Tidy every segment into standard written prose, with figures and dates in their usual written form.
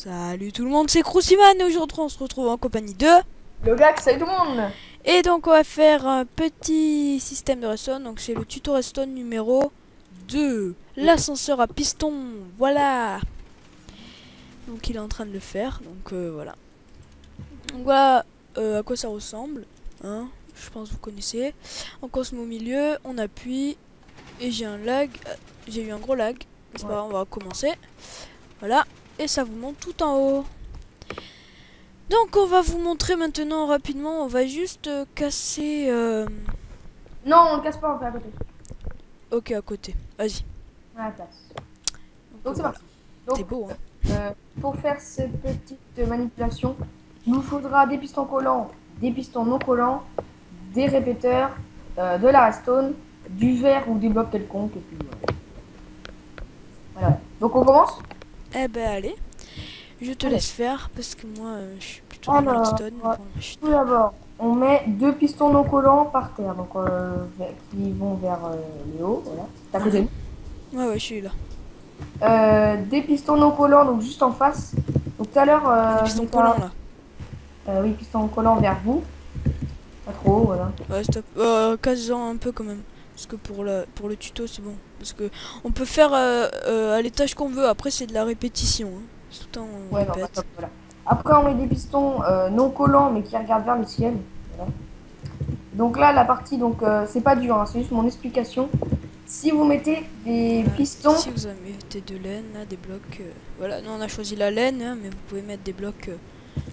Salut tout le monde, c'est Crousiman et aujourd'hui on se retrouve en compagnie de... Le gars, salut tout le monde. Et donc on va faire un petit système de redstone, donc c'est le tuto redstone numéro 2. L'ascenseur à piston, voilà. Donc il est en train de le faire, donc voilà. Donc voilà à quoi ça ressemble, hein, je pense que vous connaissez. Donc on se met au milieu, on appuie, et j'ai un lag, j'ai eu un gros lag. C'est pas grave, on va recommencer. Voilà, et ça vous monte tout en haut. Donc on va vous montrer maintenant rapidement, on va juste casser... Non, on le casse pas, on fait à côté. Ok, à côté, vas-y. À la place. Donc C'est voilà, parti. c'est Donc, beau hein. pour faire cette petite manipulation, il nous faudra des pistons collants, des pistons non collants, des répéteurs, de la redstone, du verre ou des blocs quelconques. Et puis, voilà. Donc on commence. Eh ben allez, je te Allez. laisse faire parce que moi je suis plutôt dans le Alors, redstone. Bon, tout d'abord, on met deux pistons non collants par terre, donc qui vont vers le haut. Voilà. T'as côté. ouais, je suis là. Des pistons non collants, donc juste en face. Donc tout à l'heure, Des pistons collants là. oui, pistons collants vers vous. Pas trop, voilà. Ouais, stop. Casse-en un peu quand même. Parce que pour le tuto c'est bon. Parce que on peut faire à l'étage qu'on veut, après c'est de la répétition. Hein. Tout le temps on Ouais, non, bah, répète. top, voilà. Après, on met des pistons non collants, mais qui regardent vers le ciel. Voilà. Donc là, la partie, donc c'est pas dur, hein, c'est juste mon explication. Si vous mettez des Voilà. pistons, Si vous mettez de laine, là, des blocs... voilà, nous on a choisi la laine, hein, mais vous pouvez mettre des blocs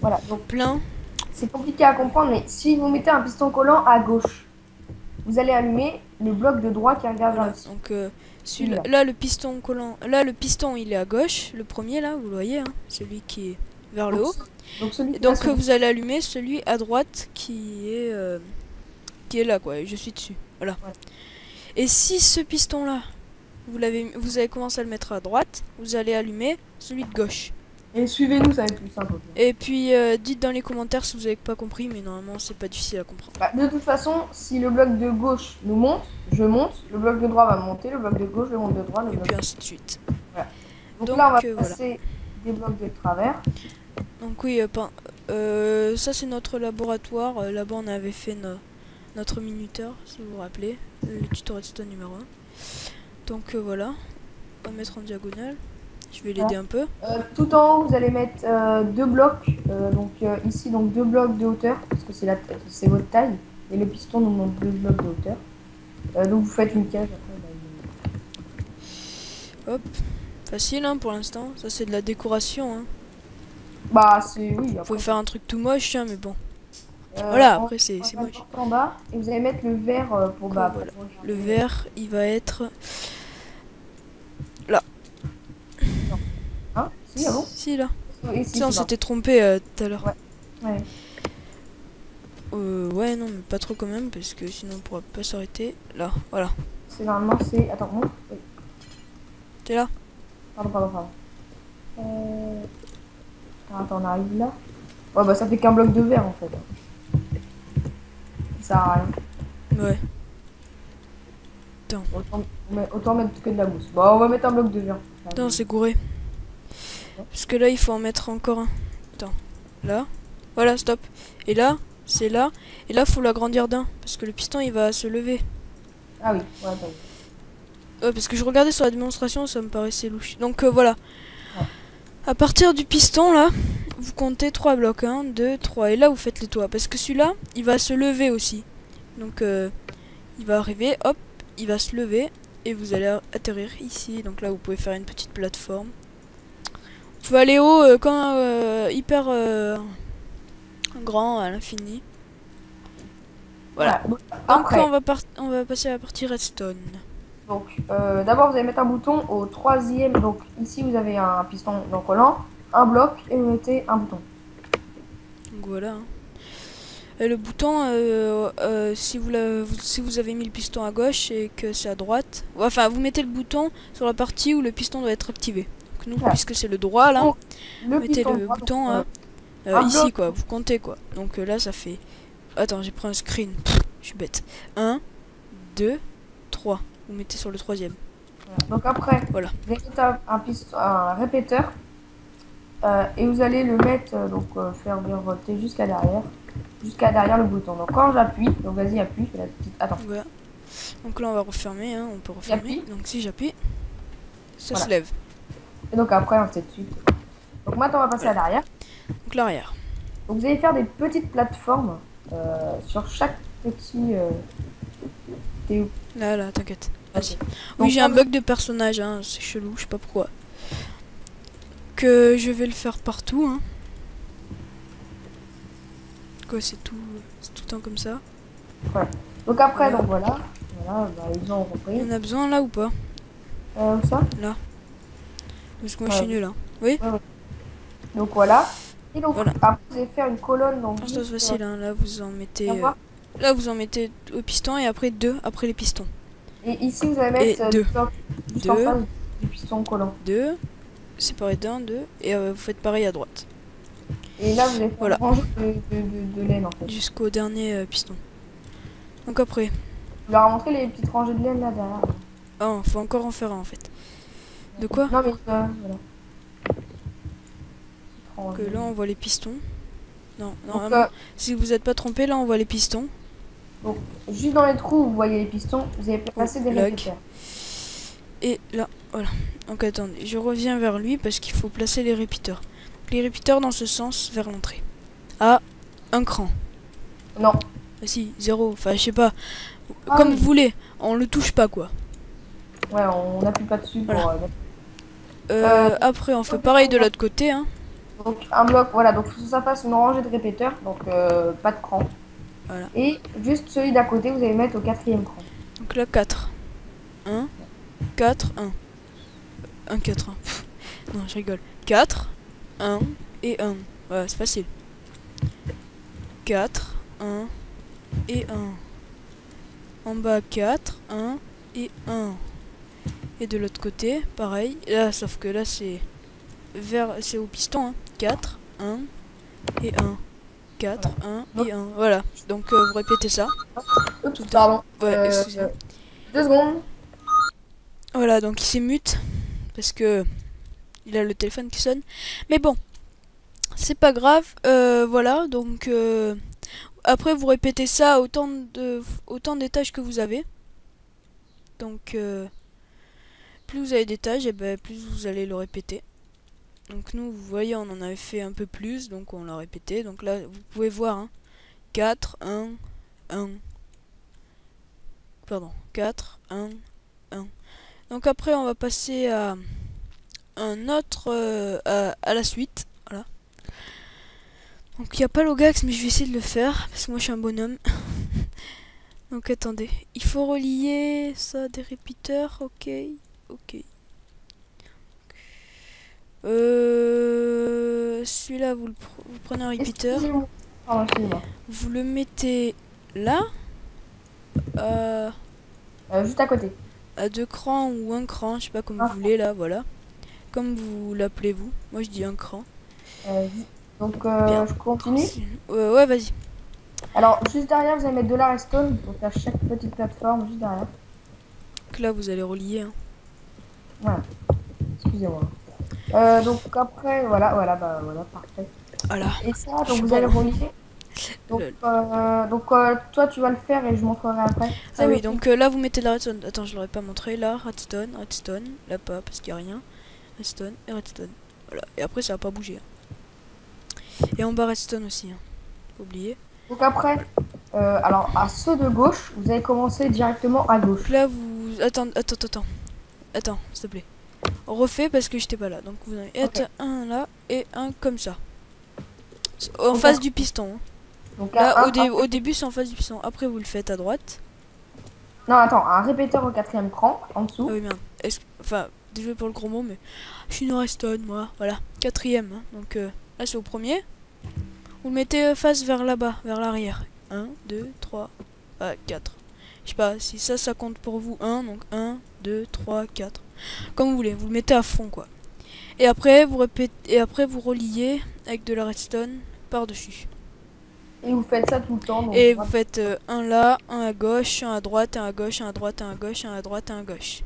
voilà, donc pleins. c'est compliqué à comprendre, mais si vous mettez un piston collant à gauche, vous allez allumer le bloc de droit qui regarde vers Voilà, le ciel. donc celui-là, là le piston collant, là le piston il est à gauche, le premier là, vous le voyez, hein, celui qui est vers le Donc, haut. celui Et qui va donc sur... vous allez allumer celui à droite qui est là quoi, et je suis dessus. Voilà. Ouais. Et si ce piston là, vous avez commencé à le mettre à droite, vous allez allumer celui de gauche. Et suivez-nous, ça va être plus simple. Et puis dites dans les commentaires si vous avez pas compris, mais normalement c'est pas difficile à comprendre. Bah, de toute façon, si le bloc de gauche nous monte, je monte, le bloc de droite va monter, le bloc de gauche, je monte de droite, Et puis ainsi de suite. Voilà. Donc, Donc là, on va voilà. passer des blocs de travers. Donc oui, ça c'est notre laboratoire. Là-bas on avait fait notre minuteur, si vous vous rappelez, le tuto redstone numéro 1. Donc voilà, on va mettre en diagonale. Je vais l'aider un peu. Tout en haut, vous allez mettre deux blocs. Ici, donc deux blocs de hauteur, parce que c'est votre taille. Et le piston nous montre deux blocs de hauteur. Donc vous faites une cage. Après, Hop, facile hein, pour l'instant. Ça c'est de la décoration. Hein. bah c'est oui. Vous pouvez faire un truc tout moche, hein, mais bon. Euh, Voilà, en, après c'est moche. en bas, et vous allez mettre le vert pour Donc, bas. voilà. Le vert, il va être là. Hein? Si, ah bon? Si là. Et Si on s'était trompé tout à l'heure. Ouais. Ouais, non, mais pas trop quand même, parce que sinon on pourra pas s'arrêter. Là, voilà. C'est normalement, c'est... Attends, montre. Oui. T'es là? Pardon. Attends, on arrive là. Ouais, bah ça fait qu'un bloc de verre en fait. Ça sert à rien. Ouais. Attends. Autant mettre que de la mousse. Bon, on va mettre un bloc de verre. Attends, c'est gouré. Parce que là, il faut en mettre encore un. Attends. Là. Voilà, stop. Et là, c'est là. Et là, faut l'agrandir d'un. Parce que le piston, il va se lever. Ah oui, ouais, attends. Ouais, parce que je regardais sur la démonstration, ça me paraissait louche. Donc voilà. Ouais. À partir du piston, là, vous comptez 3 blocs. 1, 2, 3. Et là, vous faites les toits. Parce que celui-là, il va se lever aussi. Donc, il va arriver, hop, il va se lever. Et vous allez atterrir ici. Donc là, vous pouvez faire une petite plateforme. Vous pouvez aller haut hyper grand à l'infini. Voilà. Donc, Donc après, on va passer à la partie redstone. donc d'abord vous allez mettre un bouton au troisième. Donc ici vous avez un piston non collant, un bloc et vous mettez un bouton. Donc voilà. Hein. Et le bouton, si vous avez mis le piston à gauche et que c'est à droite, enfin vous mettez le bouton sur la partie où le piston doit être activé. Donc nous, puisque c'est le droit là, Donc, vous mettez piston le droit, bouton donc, ici bloc. quoi, vous comptez quoi. Donc là ça fait... Attends, j'ai pris un screen, je suis bête. 1, 2, 3. Vous mettez sur le troisième. Donc après, voilà. vous allez mettre un répéteur. Et vous allez le mettre, faire virevolter jusqu'à derrière le bouton. Donc quand j'appuie, donc vas-y appuie, fais la petite... Attends. Voilà. Donc là on va refermer, hein, on peut refermer. J'appuie. Donc si j'appuie, ça Voilà. se lève. Et donc après on fait de suite. Donc maintenant on va passer à l'arrière. Donc l'arrière. Donc vous allez faire des petites plateformes sur chaque petit... t'es où? Là, t'inquiète. Vas-y. Ok. Oui, Donc, j'ai un bug de personnage, hein, c'est chelou, je sais pas pourquoi. Que je vais le faire partout, hein. Quoi, c'est tout le temps comme ça. ouais. Donc après, Voilà. donc voilà, bah, ils ont Il y repris. en a besoin là ou pas? Où ça? Là. Parce que moi je suis Ouais. nul, hein. Oui? Ouais, ouais. Donc voilà. Et donc Voilà. après, vous allez faire une colonne. Donc Ah, c'est juste, facile, hein. Là vous en mettez. viens voir. Là vous en mettez au piston et après deux après les pistons. Et ici, vous allez mettre Et du deux. bloc juste en Deux. face du piston collant. Deux. Séparé d'un, deux. Et vous faites pareil à droite. Et là, vous allez faire Voilà. une rangée de laine en fait. Jusqu'au dernier piston. Donc après. Je leur ai montré les petites rangées de laine là derrière. Ah, faut encore en faire un en fait. De quoi? Non mais voilà. Que là on voit les pistons. Non, Donc, normalement, si vous n'êtes pas trompé, là on voit les pistons. donc, juste dans les trous où vous voyez les pistons, vous allez placer des bloc. répéteurs. Et là, voilà. Donc attendez, je reviens vers lui parce qu'il faut placer les répéteurs. Donc, les répéteurs dans ce sens vers l'entrée. À un cran. Non. Ah, si, zéro. Enfin, je sais pas. Ah, Comme oui. vous voulez. On le touche pas quoi. Ouais, on n'appuie pas dessus Voilà. pour mettre. Après, on fait pareil de l'autre côté. Hein. Donc un bloc, voilà, donc faut que ça fasse une rangée de répéteurs, donc pas de cran. Voilà. Et juste celui d'à côté, vous allez mettre au 4e cran. Donc là, 4. 1, 4, 1. 1, 4, 1. Non, je rigole. 4, 1 et 1. Voilà, c'est facile. 4, 1 et 1. En bas, 4, 1 et 1. Et de l'autre côté, pareil. Là, sauf que là, c'est au piston. Hein. 4, 1 et 1. 4, 1 et 1. Voilà. Donc, vous répétez ça. Oups, pardon. Ouais, excusez-moi. 2 secondes. Voilà, donc il s'est mute. Parce que il a le téléphone qui sonne. Mais bon, c'est pas grave. Voilà, donc après vous répétez ça autant d'étages que vous avez. Donc plus vous avez d'étages, et ben plus vous allez le répéter. Donc nous, vous voyez, on en avait fait un peu plus, donc on l'a répété. Donc là, vous pouvez voir, hein, 4, 1, 1. Pardon, 4, 1, 1. Donc après, on va passer à un autre, à la suite. Voilà. Donc il n'y a pas Logax, mais je vais essayer de le faire, parce que moi je suis un bonhomme. Donc attendez, il faut relier ça des répéteurs, ok, ok. Celui-là, vous prenez un répéteur, Excusez-moi. Pardon, excusez-moi. vous le mettez là, Juste à côté. à 2 crans ou un cran, je sais pas comme Ah. vous voulez là, voilà. Comme vous l'appelez vous, moi je dis un cran. Donc Bien. je continue. Ouais, vas-y. Alors juste derrière, vous allez mettre de la redstone. Donc à chaque petite plateforme, juste derrière. Donc là, vous allez relier. Hein. Voilà. Excusez-moi. Donc après, voilà, parfait. Voilà. Et ça, Je suis donc vous bon. allez relier. Donc, Lol. toi tu vas le faire et je montrerai après. Ah C'est oui, le donc là vous mettez de la redstone. Attends, je l'aurais pas montré. Là, redstone, redstone. Là pas, parce qu'il n'y a rien. Redstone et redstone. Voilà. Et après, ça va pas bouger. Hein. Et en bas, redstone aussi. Hein. Pas oublier. Donc après, alors à ceux de gauche, vous allez commencer directement à gauche. Donc là, vous... Attends, s'il te plaît. On refait parce que j'étais pas là. Donc vous allez être un là et un comme ça. En Donc, face du piston. Hein. Donc Là, au début, c'est en face du piston. Après, vous le faites à droite. Non, attends, un répéteur au 4e cran, en dessous. Ah oui, merde. Enfin, désolé pour le gros mot, mais je suis une redstone, moi. Voilà, 4e. Hein. Donc là, c'est au premier. Vous le mettez face vers là-bas, vers l'arrière. 1, 2, 3, 4. Je sais pas, si ça compte pour vous 1, donc 1, 2, 3, 4. Comme vous voulez, vous le mettez à fond, quoi. Et après, vous reliez avec de la redstone par-dessus. Et vous faites ça tout le temps. Donc Et vous faites un là, un à gauche, un à droite, un à gauche, un à droite, un à gauche, un à droite, un à gauche.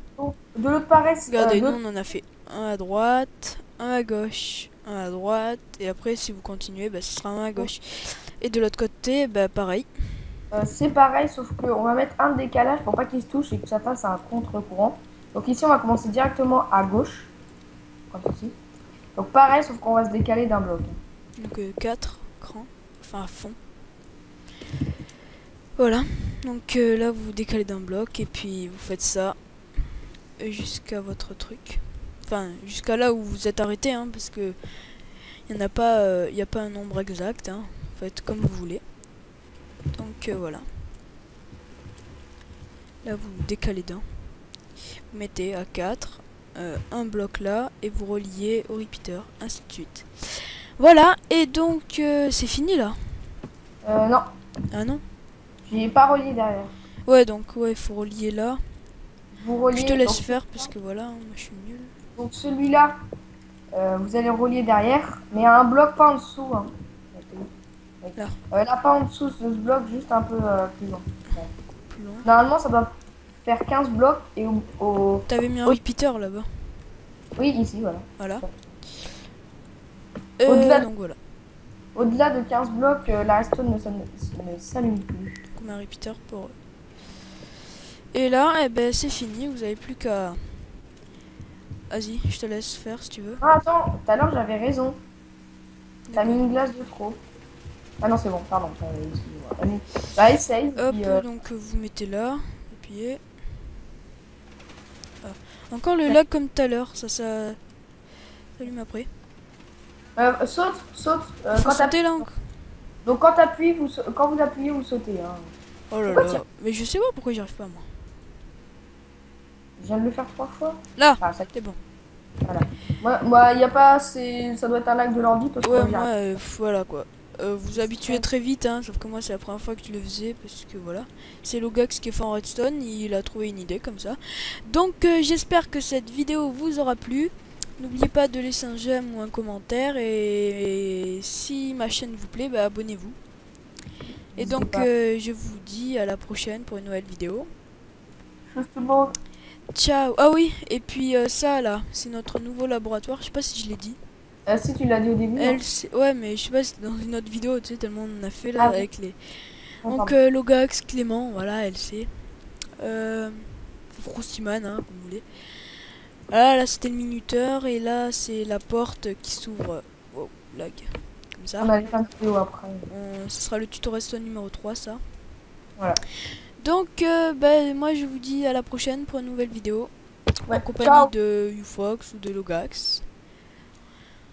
de l'autre pareil. Regardez, nous on en a fait un à droite, un à gauche, un à droite, et après si vous continuez, bah, ce sera un à gauche. Et de l'autre côté, bah, pareil. C'est pareil, sauf qu'on va mettre un décalage pour pas qu'il se touche et que ça fasse un contre-courant. Donc ici, on va commencer directement à gauche. Comme ceci. Donc pareil, sauf qu'on va se décaler d'un bloc. Donc 4 crans, enfin à fond. Voilà, donc là vous vous décalez d'un bloc et puis vous faites ça jusqu'à votre truc. Enfin, jusqu'à là où vous êtes arrêté, hein, parce que il n'y a pas un nombre exact, hein. Faites comme vous voulez. Donc voilà. Là vous vous décalez d'un. Vous mettez à 4, un bloc là, et vous reliez au repeater, ainsi de suite. Voilà, et donc c'est fini là. Non, Ah non? j'ai pas relié derrière. Ouais, donc ouais, il faut relier là. Vous reliez. Je te laisse donc, faire parce que voilà, moi je suis nul. donc celui-là, vous allez relier derrière, mais à un bloc pas en dessous. Hein. Là. Là, pas en dessous de ce bloc, juste un peu plus loin. Ouais. Plus loin. Normalement, ça doit faire 15 blocs et T'avais mis un repeater là-bas. Oui, ici, voilà. Voilà. Au-delà donc voilà. Au-delà de 15 blocs, la redstone ne s'allume plus. Donc on a un repeater pour eux. Et là, eh ben, c'est fini. Vous avez plus qu'à... Vas-y, je te laisse faire si tu veux. Ah, attends, tout à l'heure j'avais raison. T'as mis une glace de trop. Ah non, c'est bon, pardon. Excusez-moi. Allez, bah, essaye. Hop, Puis, donc vous mettez là. Appuyez. Ah. Encore le lag comme tout à l'heure. Ça s'allume après. saute. Faut sauter là encore. Donc quand vous appuyez, vous sautez. Hein. Oh là là. Mais je sais pas pourquoi j'y arrive pas moi. Je viens de le faire 3 fois. Là, Ah, ça c'est bon. Voilà. Moi, y a pas, ça doit être un lag de l'ordi parce Ouais, que moi, voilà quoi. Vous habituez très vite, hein, sauf que moi c'est la première fois que je le faisais parce que voilà. C'est Logax qui est fait en redstone, il a trouvé une idée comme ça. Donc j'espère que cette vidéo vous aura plu. N'oubliez pas de laisser un j'aime ou un commentaire et si ma chaîne vous plaît, bah, abonnez-vous. Et donc je vous dis à la prochaine pour une nouvelle vidéo. Chose tout le monde. Ciao. Ah oui, et puis ça là, c'est notre nouveau laboratoire, je sais pas si je l'ai dit. Si tu l'as dit au début. Ouais, mais je sais pas si c'est dans une autre vidéo, tu sais, tellement on en a fait là Ah, avec les... Donc pardon. Logax, Clément, voilà, elle sait. Froustiman, hein, comme vous voulez. Voilà, là c'était le minuteur et là c'est la porte qui s'ouvre. Wow, lag. Comme ça. On a les fins de vidéo après. Ce sera le tuto redstone numéro 3, ça. Voilà. Donc, moi je vous dis à la prochaine pour une nouvelle vidéo. Ouais, En compagnie ciao. de Ufox ou de Logax.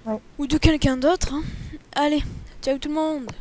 Ouais. Ou de quelqu'un d'autre. Hein. Allez, ciao tout le monde!